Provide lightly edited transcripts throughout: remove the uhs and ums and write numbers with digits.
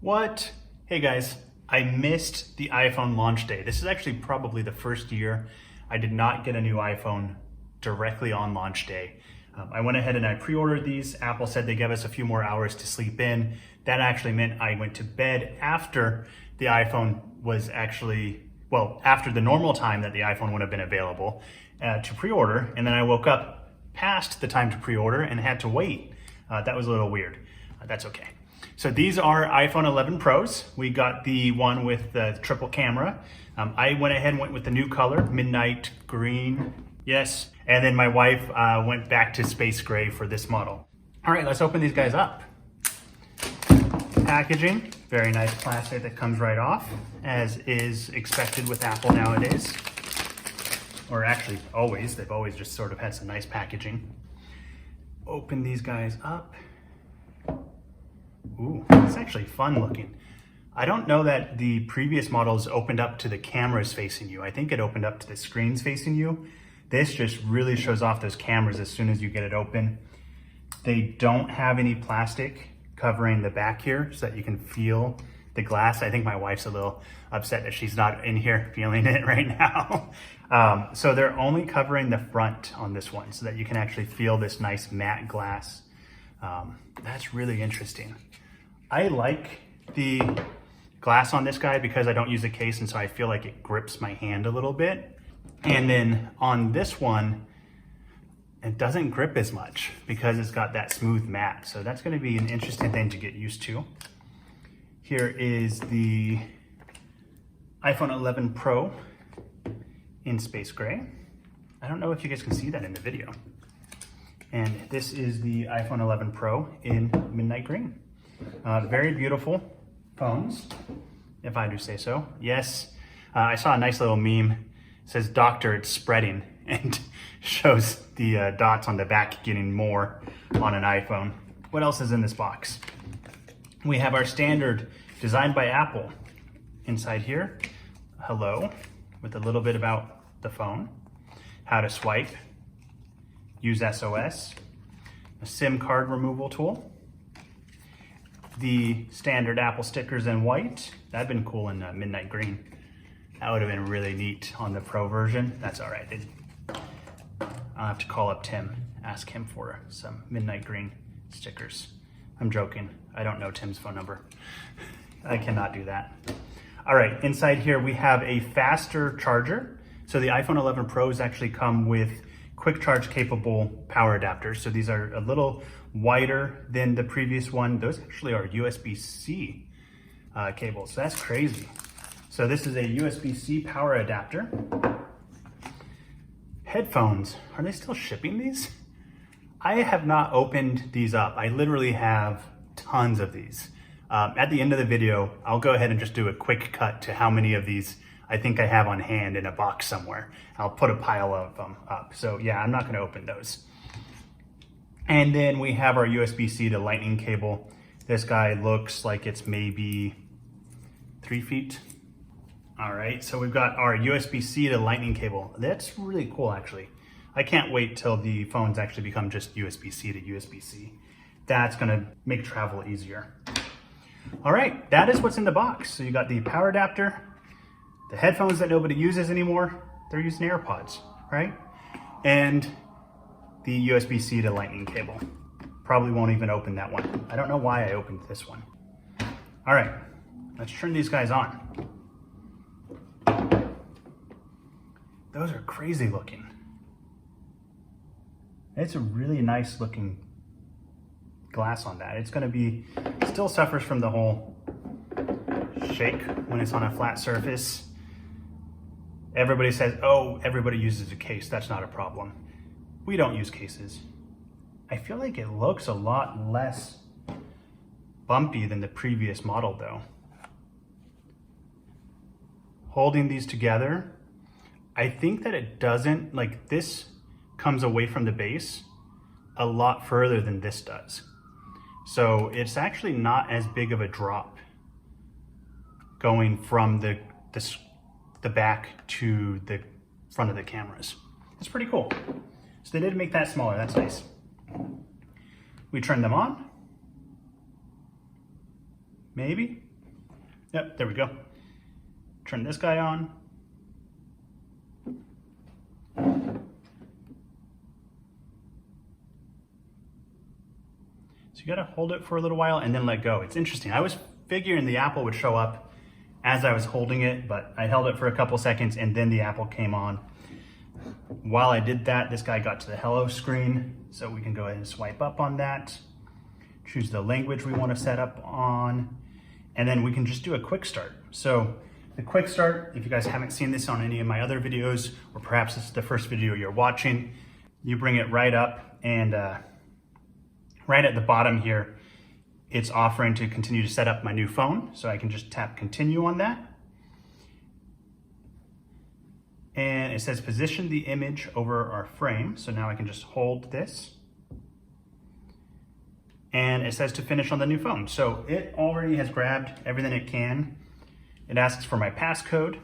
What? Hey guys, I missed the iPhone launch day. This is actually probably the first year I did not get a new iPhone directly on launch day. I went ahead and I pre-ordered these. Apple said they gave us a few more hours to sleep in. That actually meant I went to bed after the iPhone was actually, well, after the normal time that the iPhone would have been available to pre-order. And then I woke up past the time to pre-order and had to wait. That was a little weird. That's okay. So these are iPhone 11 Pros. We got the one with the triple camera. I went ahead and went with the new color, midnight green. Yes. And then my wife went back to space gray for this model. All right, let's open these guys up. Packaging, very nice plastic that comes right off, as is expected with Apple nowadays. Or actually always, they've always just sort of had some nice packaging. Open these guys up. Ooh, it's actually fun looking. I don't know that the previous models opened up to the cameras facing you. I think it opened up to the screens facing you. This just really shows off those cameras as soon as you get it open. They don't have any plastic covering the back here so that you can feel the glass. I think my wife's a little upset that she's not in here feeling it right now. So they're only covering the front on this one so that you can actually feel this nice matte glass. That's really interesting. I like the glass on this guy because I don't use a case, and so I feel like it grips my hand a little bit. And then on this one, it doesn't grip as much because it's got that smooth matte. So that's going to be an interesting thing to get used to. Here is the iPhone 11 Pro in space gray. I don't know if you guys can see that in the video. And this is the iPhone 11 Pro in midnight green. Very beautiful phones, if I do say so. Yes, I saw a nice little meme. It says, "Doctor, it's spreading," and shows the dots on the back getting more on an iPhone. What else is in this box? We have our standard designed by Apple. Inside here, hello, with a little bit about the phone, how to swipe, use SOS, a SIM card removal tool, the standard Apple stickers in white. That'd been cool in midnight green. That would have been really neat on the Pro version. That's all right. I'll have to call up Tim, ask him for some midnight green stickers. I'm joking. I don't know Tim's phone number. I cannot do that. All right, inside here we have a faster charger. So the iPhone 11 Pros actually come with quick charge capable power adapters. So these are a little wider than the previous one. Those actually are USB-C cables. So that's crazy. So this is a USB-C power adapter. Headphones, are they still shipping these? I have not opened these up. I literally have tons of these. At the end of the video, I'll go ahead and just do a quick cut to how many of these I think I have on hand in a box somewhere. I'll put a pile of them up. So yeah, I'm not gonna open those. And then we have our USB-C to lightning cable. This guy looks like it's maybe 3 feet. All right, so we've got our USB-C to lightning cable. That's really cool, actually. I can't wait till the phones actually become just USB-C to USB-C. That's gonna make travel easier. All right, that is what's in the box. So you got the power adapter, the headphones that nobody uses anymore, they're using AirPods, right? And the USB-C to lightning cable. Probably won't even open that one. I don't know why I opened this one. All right, let's turn these guys on. Those are crazy looking. It's a really nice looking glass on that. It's gonna be, still suffers from the whole shake when it's on a flat surface. Everybody says, oh, everybody uses a case. That's not a problem. We don't use cases. I feel like it looks a lot less bumpy than the previous model though. Holding these together, I think that it doesn't, like this comes away from the base a lot further than this does. So it's actually not as big of a drop going from the back to the front of the cameras. It's pretty cool. So they did make that smaller, that's nice. We turn them on. Maybe. Yep, there we go. Turn this guy on. So you gotta hold it for a little while and then let go. It's interesting. I was figuring the apple would show up as I was holding it, but I held it for a couple seconds and then the apple came on. While I did that, this guy got to the hello screen. So we can go ahead and swipe up on that. Choose the language we want to set up on, and then we can just do a quick start. So the quick start, if you guys haven't seen this on any of my other videos, or perhaps this is the first video you're watching, you bring it right up and right at the bottom here, it's offering to continue to set up my new phone. So I can just tap continue on that. And it says position the image over our frame. So now I can just hold this. And it says to finish on the new phone. So it already has grabbed everything it can. It asks for my passcode.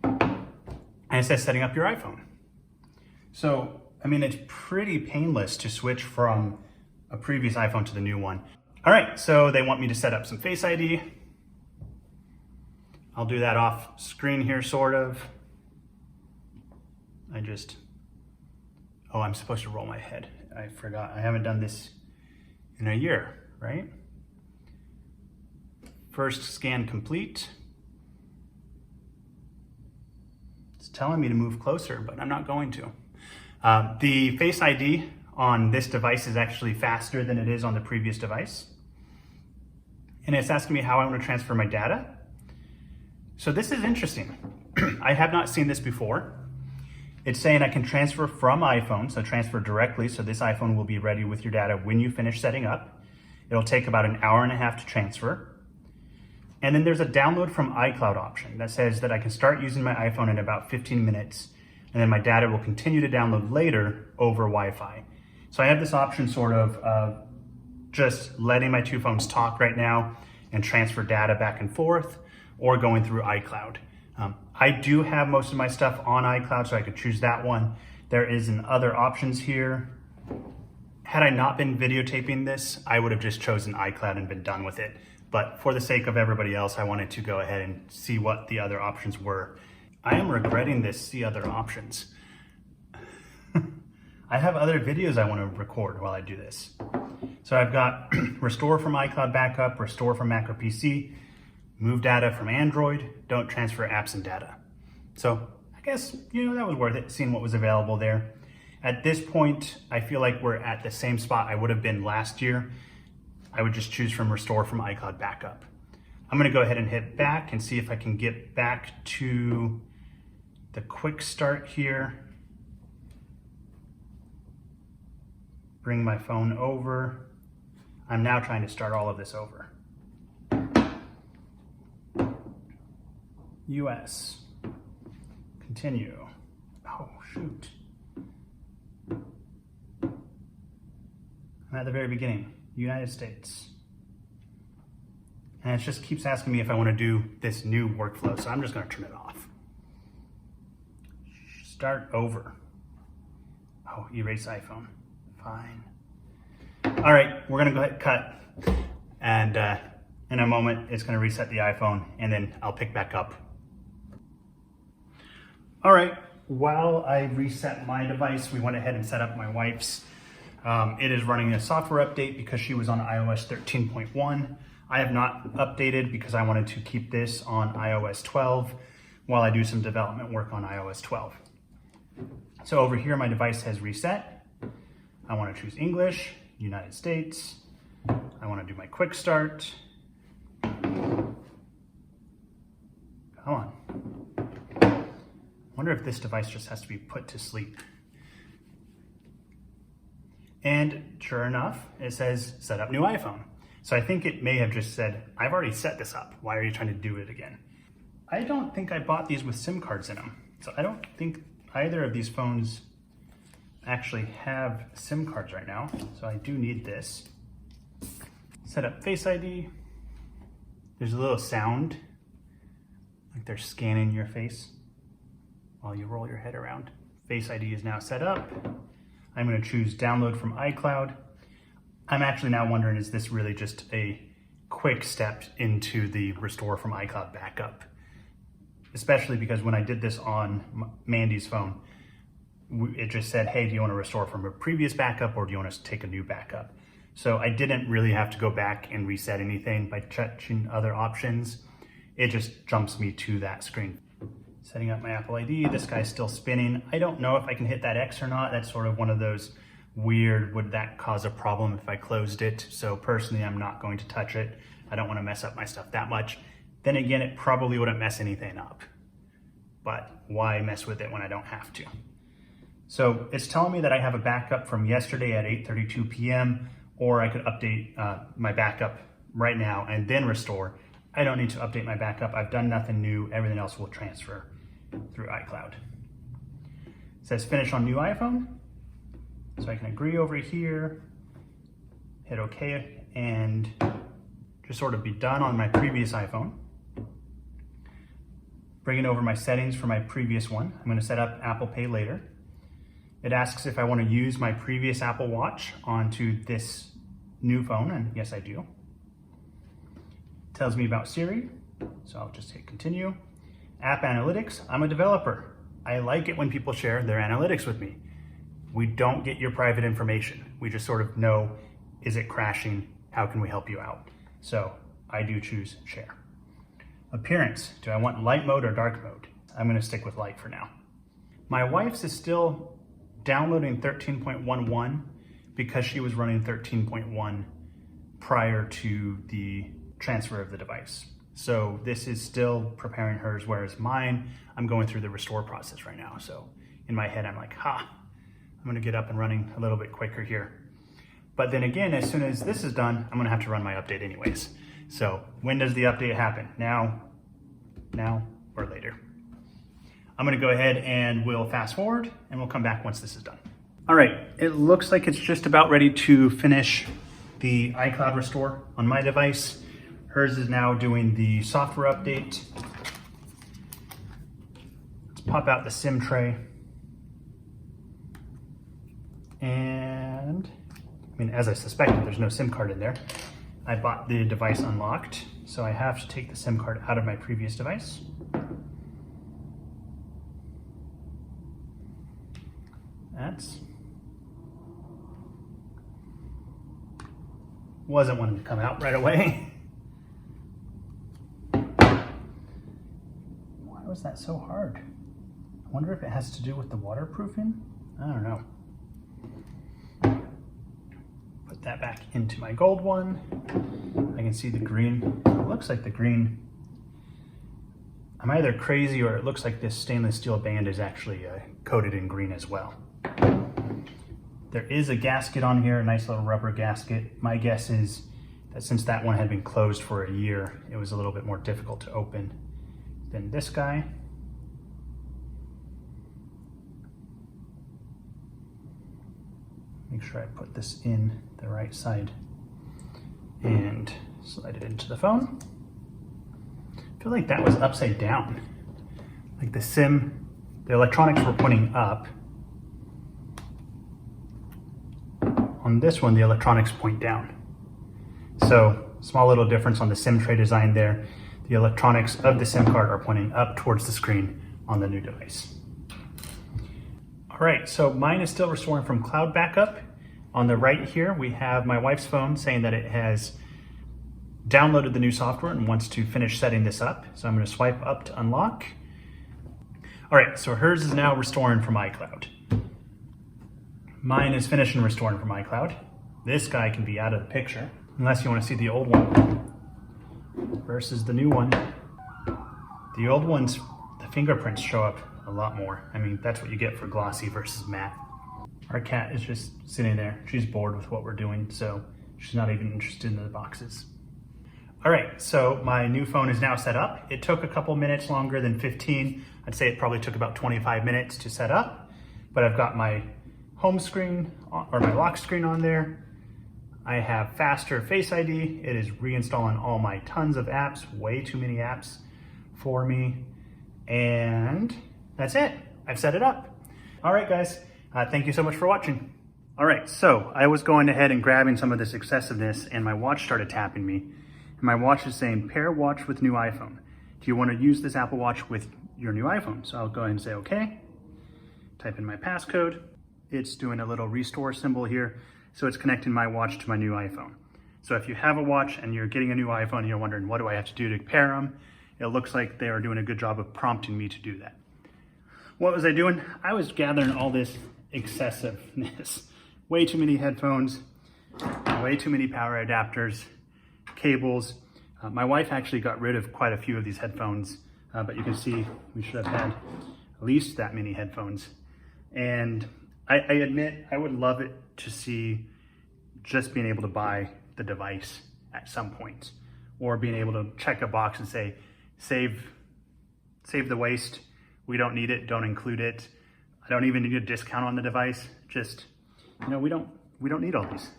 And it says setting up your iPhone. So, I mean, it's pretty painless to switch from a previous iPhone to the new one. All right, so they want me to set up some Face ID. I'll do that off screen here, sort of. I'm supposed to roll my head. I forgot, I haven't done this in a year, right? First scan complete. It's telling me to move closer, but I'm not going to. The Face ID on this device is actually faster than it is on the previous device. And it's asking me how I want to transfer my data. So this is interesting. I have not seen this before. It's saying I can transfer from iPhone, so transfer directly. So this iPhone will be ready with your data when you finish setting up. It'll take about an hour and a half to transfer. And then there's a download from iCloud option that says that I can start using my iPhone in about 15 minutes, and then my data will continue to download later over Wi-Fi. So I have this option sort of just letting my two phones talk right now and transfer data back and forth, or going through iCloud. I do have most of my stuff on iCloud, so I could choose that one. There is other options here. Had I not been videotaping this, I would have just chosen iCloud and been done with it. But for the sake of everybody else, I wanted to go ahead and see what the other options were. I am regretting this, see other options. I have other videos I want to record while I do this. So I've got restore from iCloud backup, restore from Mac or PC, move data from Android, don't transfer apps and data. So I guess, that was worth it, seeing what was available there. At this point, I feel like we're at the same spot I would have been last year. I would just choose from restore from iCloud backup. I'm gonna go ahead and hit back and see if I can get back to the quick start here. Bring my phone over. I'm now trying to start all of this over. US, continue. Oh, shoot. I'm at the very beginning, United States. And it just keeps asking me if I want to do this new workflow, so I'm just going to turn it off. Start over. Oh, erase iPhone. Fine. All right, we're going to go ahead and cut. And in a moment, it's going to reset the iPhone, and then I'll pick back up. All right, while I reset my device, we went ahead and set up my wife's. It is running a software update because she was on iOS 13.1. I have not updated because I wanted to keep this on iOS 12 while I do some development work on iOS 12. So over here, my device has reset. I want to choose English, United States. I want to do my quick start. Come on. I wonder if this device just has to be put to sleep. And sure enough, it says set up new iPhone. So I think it may have just said, I've already set this up. Why are you trying to do it again? I don't think I bought these with SIM cards in them. So I don't think either of these phones actually have SIM cards right now. So I do need this. Set up Face ID. There's a little sound, like they're scanning your face while you roll your head around. Face ID is now set up. I'm going to choose download from iCloud. I'm actually now wondering, is this really just a quick step into the restore from iCloud backup, especially because when I did this on Mandy's phone, it just said, hey, do you want to restore from a previous backup or do you want us to take a new backup? So I didn't really have to go back and reset anything by checking other options. It just jumps me to that screen. Setting up my Apple ID, this guy's still spinning. I don't know if I can hit that X or not. That's sort of one of those weird, would that cause a problem if I closed it? So personally, I'm not going to touch it. I don't want to mess up my stuff that much. Then again, it probably wouldn't mess anything up. But why mess with it when I don't have to? So it's telling me that I have a backup from yesterday at 8:32 p.m. or I could update my backup right now and then restore. I don't need to update my backup. I've done nothing new. Everything else will transfer through iCloud. It says finish on new iPhone. So I can agree over here, hit OK, and just sort of be done on my previous iPhone. Bringing over my settings for my previous one. I'm going to set up Apple Pay later. It asks if I want to use my previous Apple Watch onto this new phone, and yes, I do. It tells me about Siri, so I'll just hit continue. App analytics, I'm a developer. I like it when people share their analytics with me. We don't get your private information. We just sort of know, is it crashing? How can we help you out? So I do choose share. Appearance, do I want light mode or dark mode? I'm gonna stick with light for now. My wife's is still downloading 13.11 because she was running 13.1 prior to the transfer of the device. So this is still preparing hers, whereas mine, I'm going through the restore process right now. So in my head, I'm like, I'm gonna get up and running a little bit quicker here. But then again, as soon as this is done, I'm gonna have to run my update anyways. So when does the update happen? Now, or later? I'm gonna go ahead and we'll fast forward and we'll come back once this is done. All right, it looks like it's just about ready to finish the iCloud restore on my device. Hers is now doing the software update. Let's pop out the SIM tray. And, I mean, as I suspected, there's no SIM card in there. I bought the device unlocked, so I have to take the SIM card out of my previous device. Wasn't wanting to come out right away. Why was that so hard? I wonder if it has to do with the waterproofing? I don't know. Put that back into my gold one. I can see the green. It looks like the green. I'm either crazy or it looks like this stainless steel band is actually coated in green as well. There is a gasket on here, a nice little rubber gasket. My guess is that since that one had been closed for a year, it was a little bit more difficult to open than this guy. Make sure I put this in the right side and slide it into the phone. I feel like that was upside down. Like the electronics were pointing up. On this one, the electronics point down. So, small little difference on the SIM tray design there. The electronics of the SIM card are pointing up towards the screen on the new device. All right, so mine is still restoring from cloud backup. On the right here, we have my wife's phone saying that it has downloaded the new software and wants to finish setting this up. So I'm gonna swipe up to unlock. All right, so hers is now restoring from iCloud. Mine is finishing restoring from iCloud. This guy can be out of the picture, unless you want to see the old one versus the new one. The old ones, the fingerprints show up a lot more. I mean, that's what you get for glossy versus matte. Our cat is just sitting there. She's bored with what we're doing, so she's not even interested in the boxes. All right, so my new phone is now set up. It took a couple minutes longer than 15. I'd say it probably took about 25 minutes to set up, but I've got my home screen or my lock screen on there. I have faster Face ID. It is reinstalling all my tons of apps, way too many apps for me. And that's it. I've set it up. All right, guys, thank you so much for watching. All right, so I was going ahead and grabbing some of this excessiveness and my watch started tapping me. And my watch is saying pair watch with new iPhone. Do you want to use this Apple Watch with your new iPhone? So I'll go ahead and say okay. Type in my passcode. It's doing a little restore symbol here. So it's connecting my watch to my new iPhone. So if you have a watch and you're getting a new iPhone and you're wondering what do I have to do to pair them, it looks like they are doing a good job of prompting me to do that. What was I doing? I was gathering all this excessiveness. Way too many headphones, way too many power adapters, cables. My wife actually got rid of quite a few of these headphones, but you can see we should have had at least that many headphones. And I admit I would love it to see just being able to buy the device at some point, or being able to check a box and say, save the waste. We don't need it, don't include it. I don't even need a discount on the device. Just, you know, we don't need all these.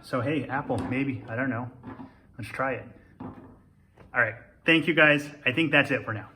So hey, Apple, maybe, I don't know. Let's try it. All right, thank you guys. I think that's it for now.